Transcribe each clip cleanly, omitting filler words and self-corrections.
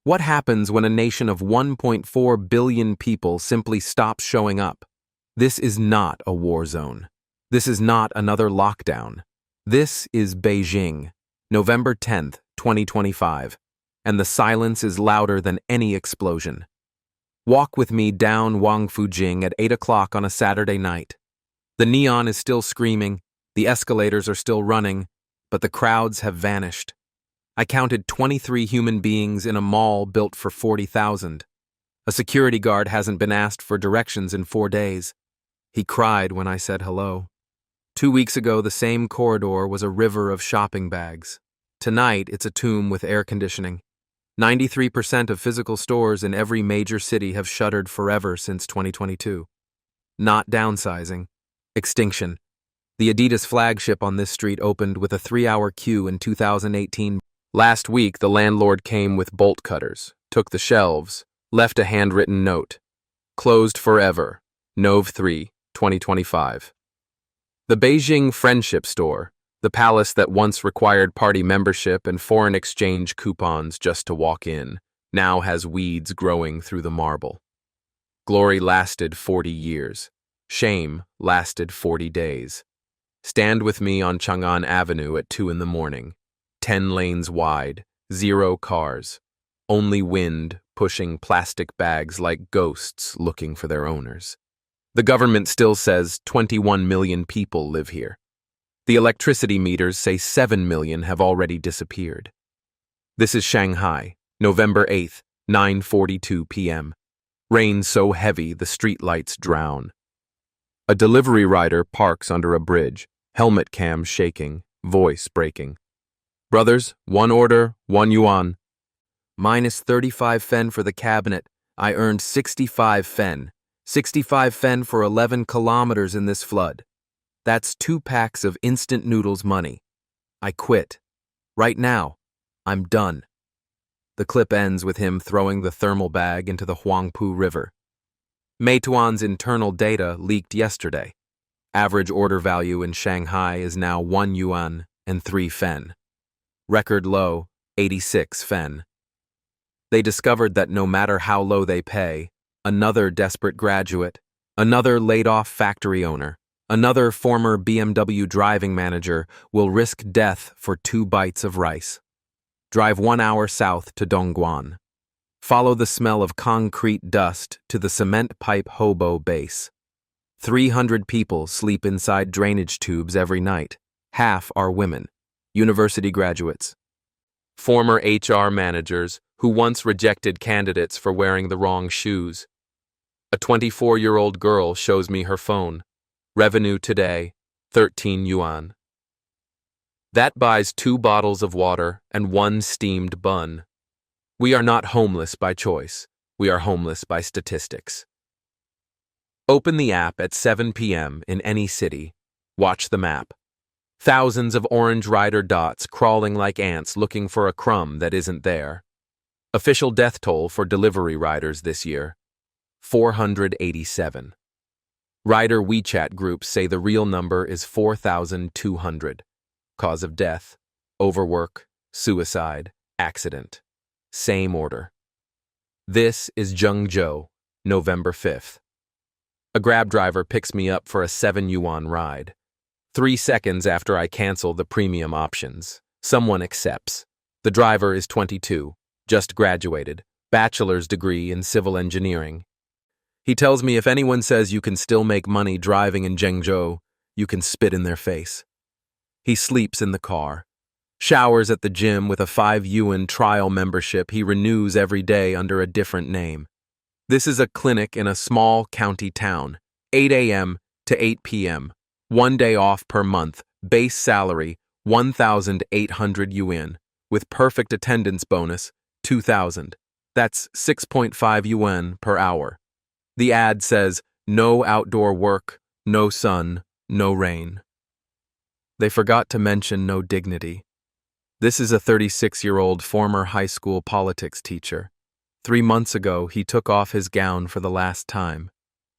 What happens when a nation of 1.4 billion people simply stops showing up? This is not a war zone. This is not another lockdown. This is Beijing, November 10th, 2025, and the silence is louder than any explosion. Walk with me down Guangzhou at 8 o'clock on a Saturday night. The neon is still screaming, the escalators are still running, but the crowds have vanished. I counted 23 human beings in a mall built for 40,000. A security guard hasn't been asked for directions in 4 days. He cried when I said hello. 2 weeks ago, the same corridor was a river of shopping bags. Tonight, it's a tomb with air conditioning. 93% of physical stores in every major city have shuttered forever since 2022. Not downsizing. Extinction. The Adidas flagship on this street opened with a 3-hour queue in 2018. Last week, the landlord came with bolt cutters, took the shelves, left a handwritten note. Closed forever. Nov 3, 2025. The Beijing Friendship Store, the palace that once required party membership and foreign exchange coupons just to walk in, now has weeds growing through the marble. Glory lasted 40 years. Shame lasted 40 days. Stand with me on Chang'an Avenue at 2 in the morning. 10 lanes wide, 0 cars. Only wind pushing plastic bags like ghosts looking for their owners. The government still says 21 million people live here. The electricity meters say 7 million have already disappeared. This is Shanghai, November 8th, 9:42 p.m. Rain so heavy the streetlights drown. A delivery rider parks under a bridge, helmet cam shaking, voice breaking. Brothers, 1 order, 1 yuan. Minus 35 fen for the cabinet. I earned 65 fen. 65 fen for 11 kilometers in this flood. That's 2 packs of instant noodles money. I quit. Right now. I'm done. The clip ends with him throwing the thermal bag into the Huangpu River. Meituan's internal data leaked yesterday. Average order value in Shanghai is now 1 yuan and 3 fen. Record low, 86 fen. They discovered that no matter how low they pay, another desperate graduate, another laid-off factory owner, another former BMW driving manager will risk death for 2 bites of rice. Drive 1 hour south to Dongguan. Follow the smell of concrete dust to the cement pipe hobo base. 300 people sleep inside drainage tubes every night. Half are women, university graduates. Former HR managers who once rejected candidates for wearing the wrong shoes. A 24-year-old girl shows me her phone. Revenue today, 13 yuan. That buys 2 bottles of water and 1 steamed bun. We are not homeless by choice. We are homeless by statistics. Open the app at 7 p.m. in any city. Watch the map. Thousands of orange rider dots crawling like ants looking for a crumb that isn't there. Official death toll for delivery riders this year, 487. Rider WeChat groups say the real number is 4,200. Cause of death, overwork, suicide, accident. Same order. This is Guangzhou, November 5th. A Grab driver picks me up for a 7 yuan ride. 3 seconds after I cancel the premium options, someone accepts. The driver is 22, just graduated, bachelor's degree in civil engineering. He tells me if anyone says you can still make money driving in Guangzhou, you can spit in their face. He sleeps in the car, showers at the gym with a 5 yuan trial membership he renews every day under a different name. This is a clinic in a small county town, 8 a.m. to 8 p.m., 1 day off per month, base salary 1,800 yuan, with perfect attendance bonus 2,000. That's 6.5 yuan per hour. The ad says, no outdoor work, no sun, no rain. They forgot to mention no dignity. This is a 36-year-old former high school politics teacher. 3 months ago, he took off his gown for the last time.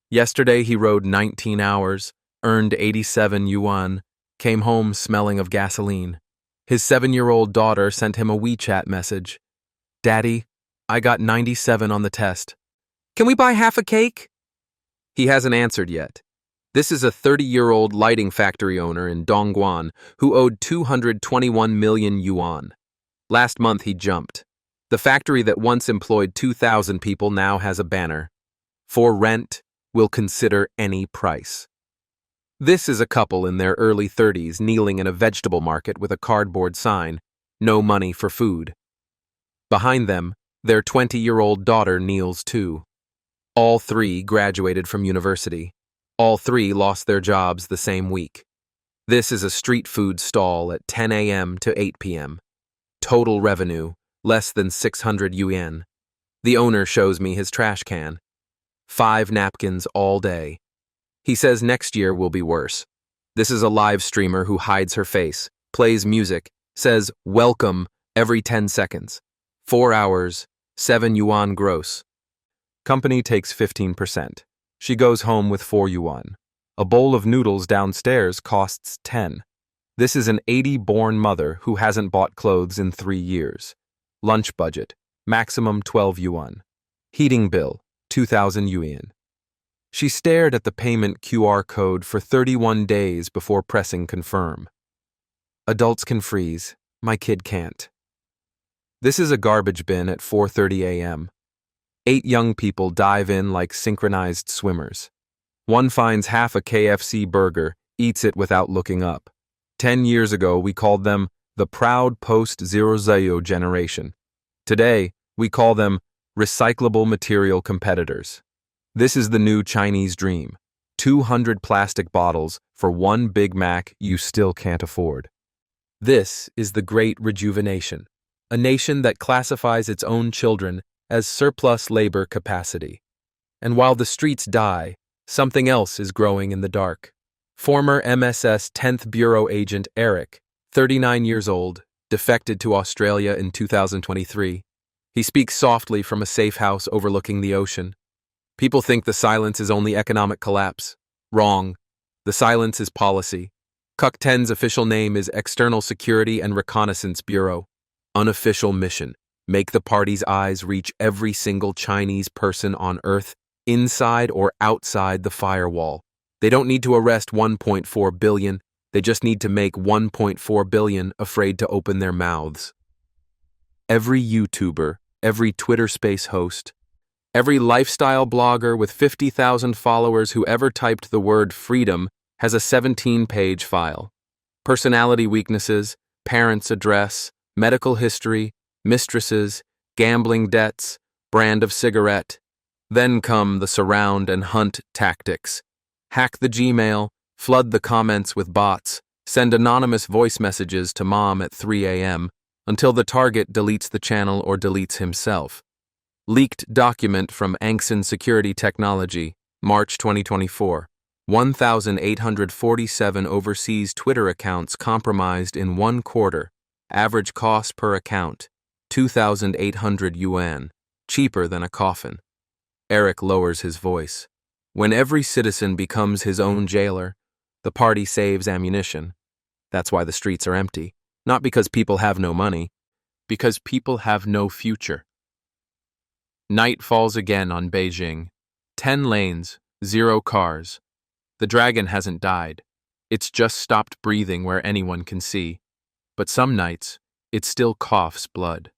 Yesterday, he rode 19 hours, earned 87 yuan, came home smelling of gasoline. His 7-year-old daughter sent him a WeChat message. Daddy, I got 97 on the test. Can we buy half a cake? He hasn't answered yet. This is a 30-year-old lighting factory owner in Dongguan who owed 221 million yuan. Last month he jumped. The factory that once employed 2,000 people now has a banner. For rent, we'll consider any price. This is a couple in their early 30s kneeling in a vegetable market with a cardboard sign, "No money for food." Behind them, their 20-year-old daughter kneels too. All three graduated from university. All three lost their jobs the same week. This is a street food stall at 10 a.m. to 8 p.m. Total revenue, less than 600 yuan. The owner shows me his trash can. 5 napkins all day. He says next year will be worse. This is a live streamer who hides her face, plays music, says "welcome" every 10 seconds. 4 hours, 7 yuan gross. Company takes 15%. She goes home with 4 yuan. A bowl of noodles downstairs costs 10. This is an 80-born mother who hasn't bought clothes in 3 years. Lunch budget, maximum 12 yuan. Heating bill, 2,000 yuan. She stared at the payment QR code for 31 days before pressing confirm. Adults can freeze. My kid can't. This is a garbage bin at 4:30 a.m. 8 young people dive in like synchronized swimmers. One finds half a KFC burger, eats it without looking up. 10 years ago, we called them the proud post-0 generation. Today, we call them recyclable material competitors. This is the new Chinese dream. 200 plastic bottles for 1 Big Mac you still can't afford. This is the Great Rejuvenation, a nation that classifies its own children as surplus labor capacity. And while the streets die, something else is growing in the dark. Former MSS 10th Bureau agent Eric, 39 years old, defected to Australia in 2023. He speaks softly from a safe house overlooking the ocean. People think the silence is only economic collapse. Wrong. The silence is policy. Cuc 10's official name is External Security and Reconnaissance Bureau. Unofficial mission. Make the party's eyes reach every single Chinese person on Earth, inside or outside the firewall. They don't need to arrest 1.4 billion, they just need to make 1.4 billion afraid to open their mouths. Every YouTuber, every Twitter Space host, every lifestyle blogger with 50,000 followers who ever typed the word freedom has a 17-page file. Personality weaknesses, parents' address, medical history, mistresses, gambling debts, brand of cigarette. Then come the surround and hunt tactics. Hack the Gmail, flood the comments with bots, send anonymous voice messages to mom at 3 a.m. until the target deletes the channel or deletes himself. Leaked document from Angxin Security Technology, March 2024. 1,847 overseas Twitter accounts compromised in 1 quarter. Average cost per account, 2,800 yuan, cheaper than a coffin. Eric lowers his voice. When every citizen becomes his own jailer, the party saves ammunition. That's why the streets are empty. Not because people have no money, because people have no future. Night falls again on Beijing. 10 lanes, 0 cars. The dragon hasn't died. It's just stopped breathing where anyone can see. But some nights, it still coughs blood.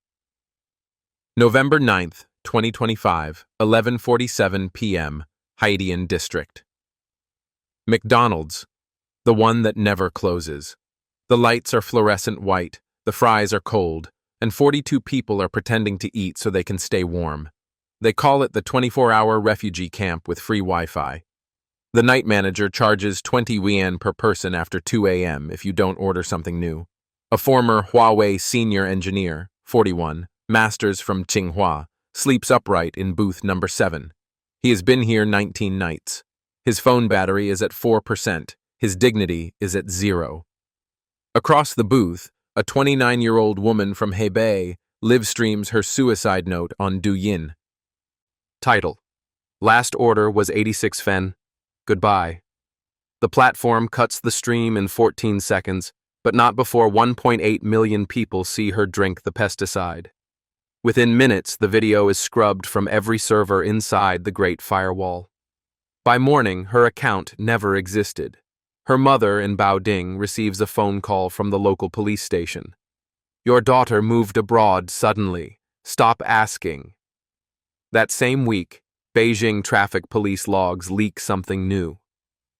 November 9th, 2025, 11:47 p.m., Haidian District. McDonald's, the one that never closes. The lights are fluorescent white, the fries are cold, and 42 people are pretending to eat so they can stay warm. They call it the 24-hour refugee camp with free Wi-Fi. The night manager charges 20 yuan per person after 2 a.m. if you don't order something new. A former Huawei senior engineer, 41, masters from Tsinghua, sleeps upright in booth number 7. He has been here 19 nights. His phone battery is at 4%. His dignity is at 0. Across the booth, a 29-year-old woman from Hebei live streams her suicide note on Douyin. Title: Last order was 86 fen. Goodbye. The platform cuts the stream in 14 seconds, but not before 1.8 million people see her drink the pesticide. Within minutes, the video is scrubbed from every server inside the Great Firewall. By morning, her account never existed. Her mother in Beijing receives a phone call from the local police station. Your daughter moved abroad suddenly. Stop asking. That same week, Beijing traffic police logs leak something new.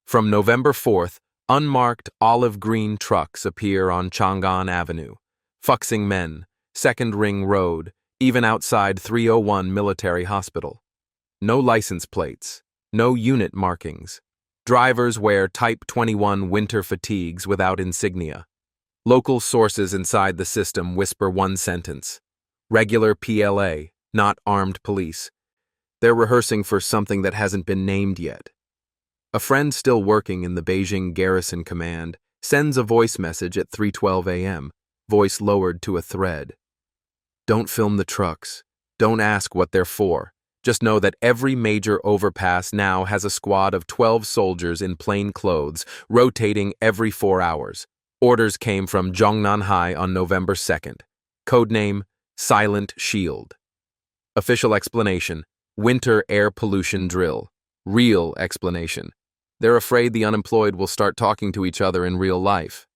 From November 4th, unmarked olive green trucks appear on Chang'an Avenue, Fuxing Men, Second Ring Road, even outside 301 Military Hospital. No license plates, no unit markings. Drivers wear Type 21 winter fatigues without insignia. Local sources inside the system whisper one sentence: regular PLA, not armed police. They're rehearsing for something that hasn't been named yet. A friend still working in the Beijing Garrison Command sends a voice message at 3:12 a.m., voice lowered to a thread. Don't film the trucks. Don't ask what they're for. Just know that every major overpass now has a squad of 12 soldiers in plain clothes, rotating every 4 hours. Orders came from Shanghai on November 2nd. Codename, Silent Shield. Official explanation, winter air pollution drill. Real explanation, they're afraid the unemployed will start talking to each other in real life.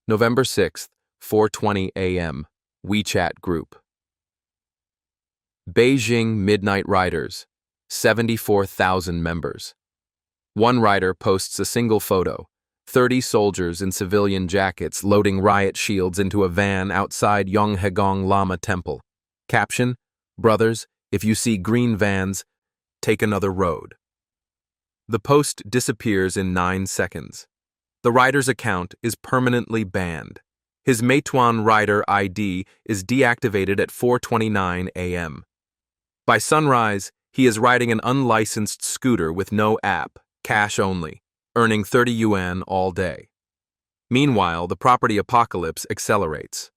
November 6th, 4:20 a.m., WeChat group. Beijing Midnight Riders, 74,000 members. One rider posts a single photo, 30 soldiers in civilian jackets loading riot shields into a van outside Yonghegong Lama Temple. Caption, brothers, if you see green vans, take another road. The post disappears in 9 seconds. The rider's account is permanently banned. His Meituan rider ID is deactivated at 4:29 a.m. By sunrise, he is riding an unlicensed scooter with no app, cash only, earning 30 yuan all day. Meanwhile, the property apocalypse accelerates.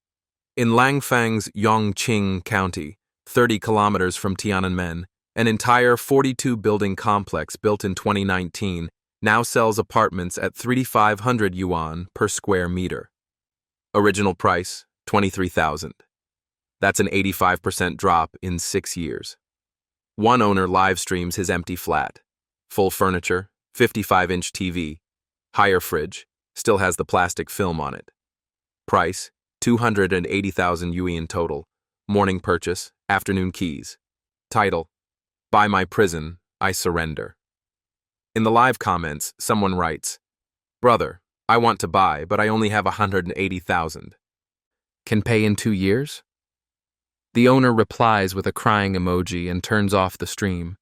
In Langfang's Yongqing County, 30 kilometers from Tiananmen, an entire 42-building complex built in 2019 now sells apartments at 3,500 yuan per square meter. Original price, 23,000. That's an 85% drop in 6 years. One owner live streams his empty flat. Full furniture, 55-inch TV, higher fridge, still has the plastic film on it. Price, 280,000 yuan total. Morning purchase, afternoon keys. Title, By my prison, I surrender. In the live comments, someone writes, Brother, I want to buy, but I only have 180,000. Can pay in 2 years? The owner replies with a crying emoji and turns off the stream.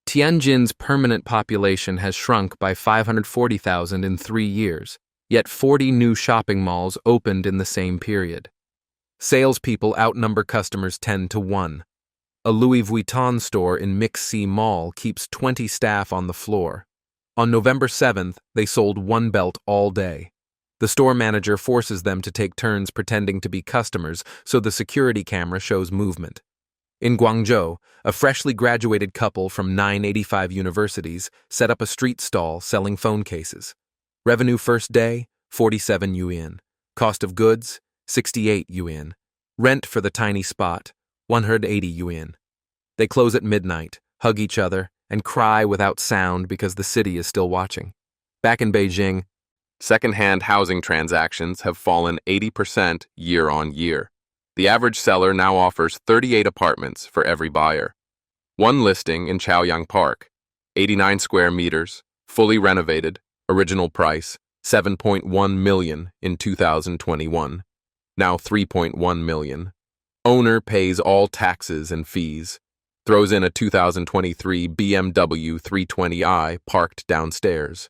Tianjin's permanent population has shrunk by 540,000 in 3 years, yet 40 new shopping malls opened in the same period. Salespeople outnumber customers 10-1. A Louis Vuitton store in Mixi Mall keeps 20 staff on the floor. On November 7th, they sold one belt all day. The store manager forces them to take turns pretending to be customers so the security camera shows movement. In Guangzhou, a freshly graduated couple from 985 universities set up a street stall selling phone cases. Revenue first day, 47 yuan. Cost of goods, 68 yuan. Rent for the tiny spot, 180 yuan. They close at midnight, hug each other, and cry without sound because the city is still watching. Back in Beijing, second-hand housing transactions have fallen 80% year on year. The average seller now offers 38 apartments for every buyer. One listing in Chaoyang Park, 89 square meters, fully renovated, original price, 7.1 million in 2021, now 3.1 million. Owner pays all taxes and fees, throws in a 2023 BMW 320i parked downstairs.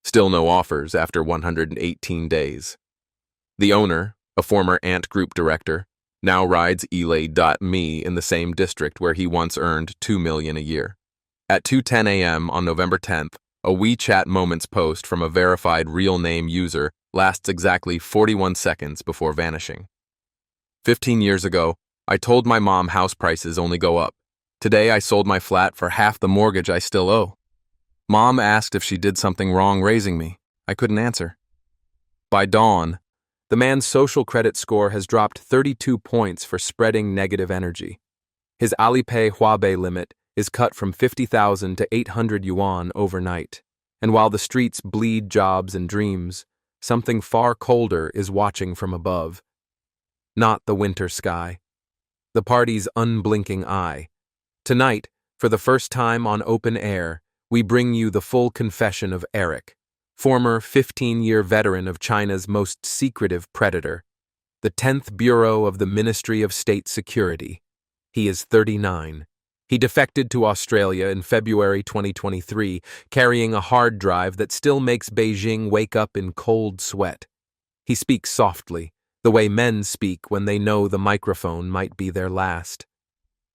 Still no offers after 118 days. The owner, a former Ant Group director, now rides Elay.me in the same district where he once earned 2 million a year. At 2:10 a.m. on November 10th, a WeChat Moments post from a verified real name user lasts exactly 41 seconds before vanishing. 15 years ago, I told my mom house prices only go up. Today I sold my flat for half the mortgage I still owe. Mom asked if she did something wrong raising me. I couldn't answer. By dawn, The man's social credit score has dropped 32 points for spreading negative energy. His Alipay Huabei limit is cut from 50,000 to 800 yuan overnight. And while the streets bleed jobs and dreams, something far colder is watching from above. Not the winter sky. The party's unblinking eye. Tonight, for the first time on open air, we bring you the full confession of Eric, former 15-year veteran of China's most secretive predator, the 10th Bureau of the Ministry of State Security. He is 39. He defected to Australia in February 2023, carrying a hard drive that still makes Beijing wake up in cold sweat. He speaks softly, the way men speak when they know the microphone might be their last.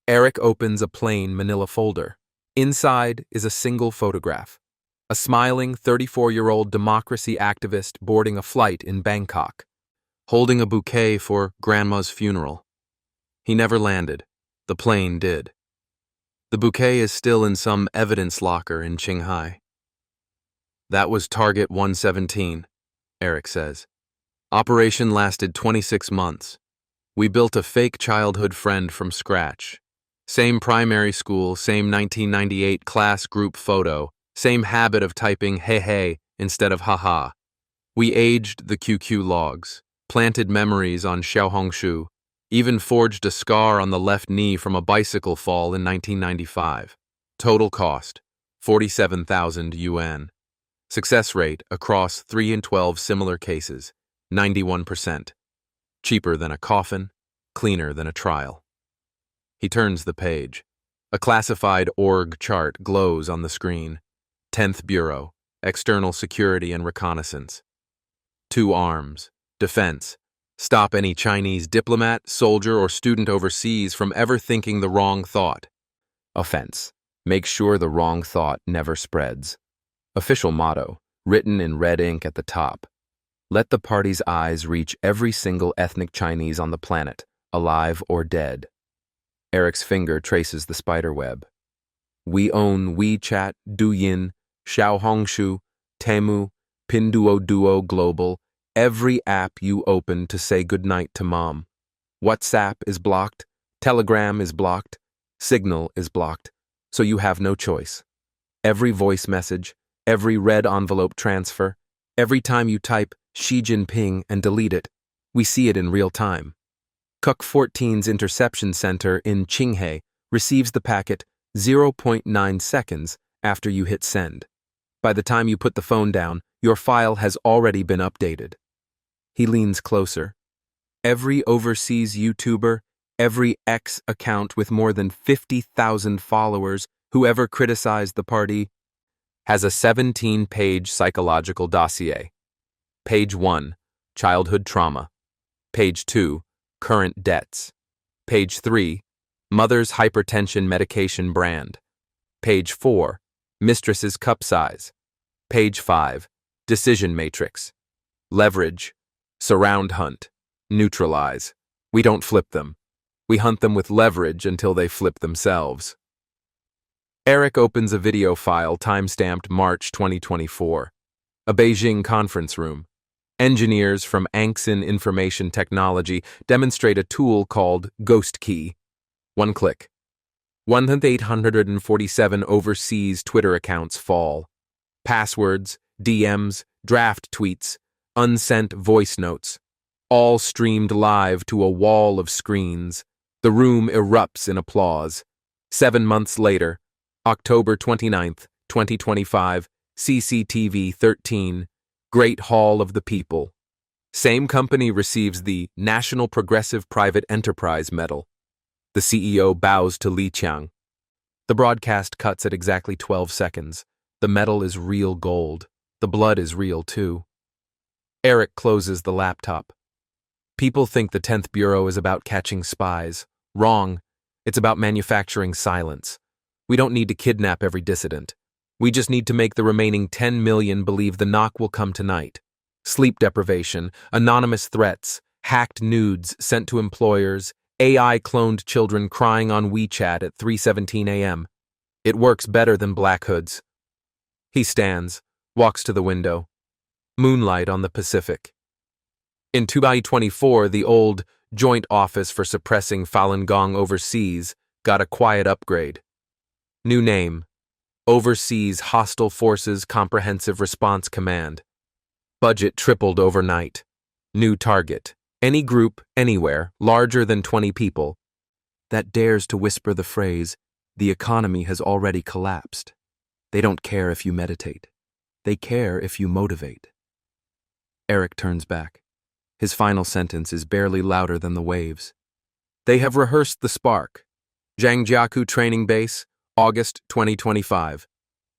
Eric opens a plain manila folder. Inside is a single photograph. A smiling 34-year-old democracy activist boarding a flight in Bangkok, holding a bouquet for Grandma's funeral. He never landed. The plane did. The bouquet is still in some evidence locker in Shanghai. That was Target 117, Eric says. Operation lasted 26 months. We built a fake childhood friend from scratch. Same primary school, same 1998 class group photo, same habit of typing hey hey instead of haha. We aged the QQ logs, planted memories on Xiaohongshu, even forged a scar on the left knee from a bicycle fall in 1995. Total cost, 47,000 yuan. Success rate across 3 in 12 similar cases, 91%. Cheaper than a coffin, cleaner than a trial. He turns the page. A classified org chart glows on the screen. 10th Bureau, External Security and Reconnaissance. 2 arms, defense. Stop any Chinese diplomat, soldier, or student overseas from ever thinking the wrong thought. Offense. Make sure the wrong thought never spreads. Official motto, written in red ink at the top. Let the party's eyes reach every single ethnic Chinese on the planet, alive or dead. Eric's finger traces the spiderweb. We own WeChat, Douyin, Xiaohongshu, Temu, Pinduoduo Global, every app you open to say goodnight to mom. WhatsApp is blocked, Telegram is blocked, Signal is blocked, so you have no choice. Every voice message, every red envelope transfer, every time you type Xi Jinping and delete it, we see it in real time. Kuk 14's interception center in Qinghai receives the packet 0.9 seconds after you hit send. By the time you put the phone down, your file has already been updated. He leans closer. Every overseas YouTuber, every X account with more than 50,000 followers who ever criticized the party has a 17-page psychological dossier. Page 1, childhood trauma. Page 2, current debts. Page 3, mother's hypertension medication brand. Page 4, mistress's cup size. Page 5, decision matrix. Leverage, surround hunt, neutralize. We don't flip them. We hunt them with leverage until they flip themselves. Eric opens a video file timestamped March 2024. A Beijing conference room. Engineers from Angxin Information Technology demonstrate a tool called Ghost Key. One click. 1,847 overseas Twitter accounts fall. Passwords, DMs, draft tweets, unsent voice notes, all streamed live to a wall of screens. The room erupts in applause. 7 months later, October 29th, 2025, CCTV 13, Great Hall of the People. Same company receives the National Progressive Private Enterprise Medal. The CEO bows to Li Qiang. The broadcast cuts at exactly 12 seconds. The medal is real gold. The blood is real too. Eric closes the laptop. People think the 10th Bureau is about catching spies. Wrong. It's about manufacturing silence. We don't need to kidnap every dissident. We just need to make the remaining 10 million believe the knock will come tonight. Sleep deprivation, anonymous threats, hacked nudes sent to employers, AI-cloned children crying on WeChat at 3:17 a.m. It works better than Black Hoods. He stands, walks to the window. Moonlight on the Pacific. In 2024, the old Joint Office for Suppressing Falun Gong Overseas got a quiet upgrade. New name: Overseas Hostile Forces Comprehensive Response Command. Budget tripled overnight. New target: any group, anywhere, larger than 20 people, that dares to whisper the phrase, "The economy has already collapsed." They don't care if you meditate. They care if you motivate. Eric turns back. His final sentence is barely louder than the waves. They have rehearsed the spark. Zhangjiakou Training Base, August 2025.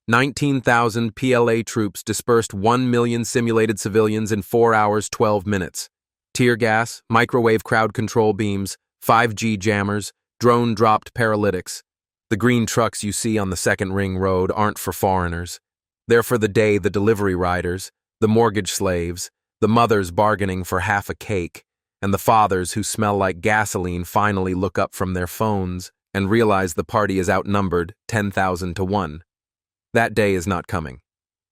19,000 PLA troops dispersed 1 million simulated civilians in 4 hours 12 minutes. Tear gas, microwave crowd control beams, 5G jammers, drone-dropped paralytics. The green trucks you see on the second ring road aren't for foreigners. They're for the day the delivery riders, the mortgage slaves, the mothers bargaining for half a cake, and the fathers who smell like gasoline finally look up from their phones and realize the party is outnumbered 10,000 to 1. That day is not coming.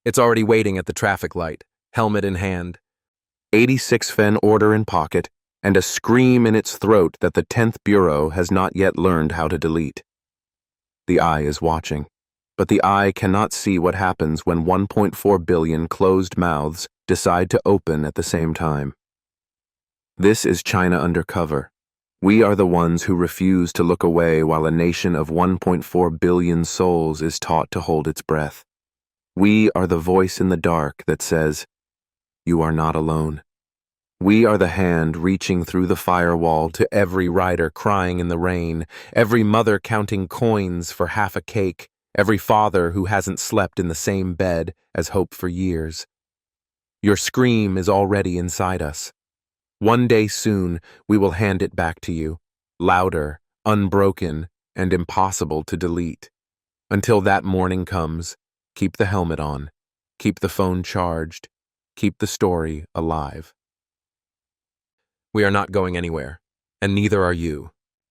It's already waiting at the traffic light, helmet in hand, 86 Fen order in pocket, and a scream in its throat that the 10th Bureau has not yet learned how to delete. The eye is watching, but the eye cannot see what happens when 1.4 billion closed mouths decide to open at the same time. This is China Undercover. We are the ones who refuse to look away while a nation of 1.4 billion souls is taught to hold its breath. We are the voice in the dark that says, "You are not alone." We are the hand reaching through the firewall to every rider crying in the rain, every mother counting coins for half a cake, every father who hasn't slept in the same bed as hope for years. Your scream is already inside us. One day soon, we will hand it back to you, louder, unbroken, and impossible to delete. Until that morning comes, keep the helmet on, keep the phone charged, keep the story alive. We are not going anywhere, and neither are you.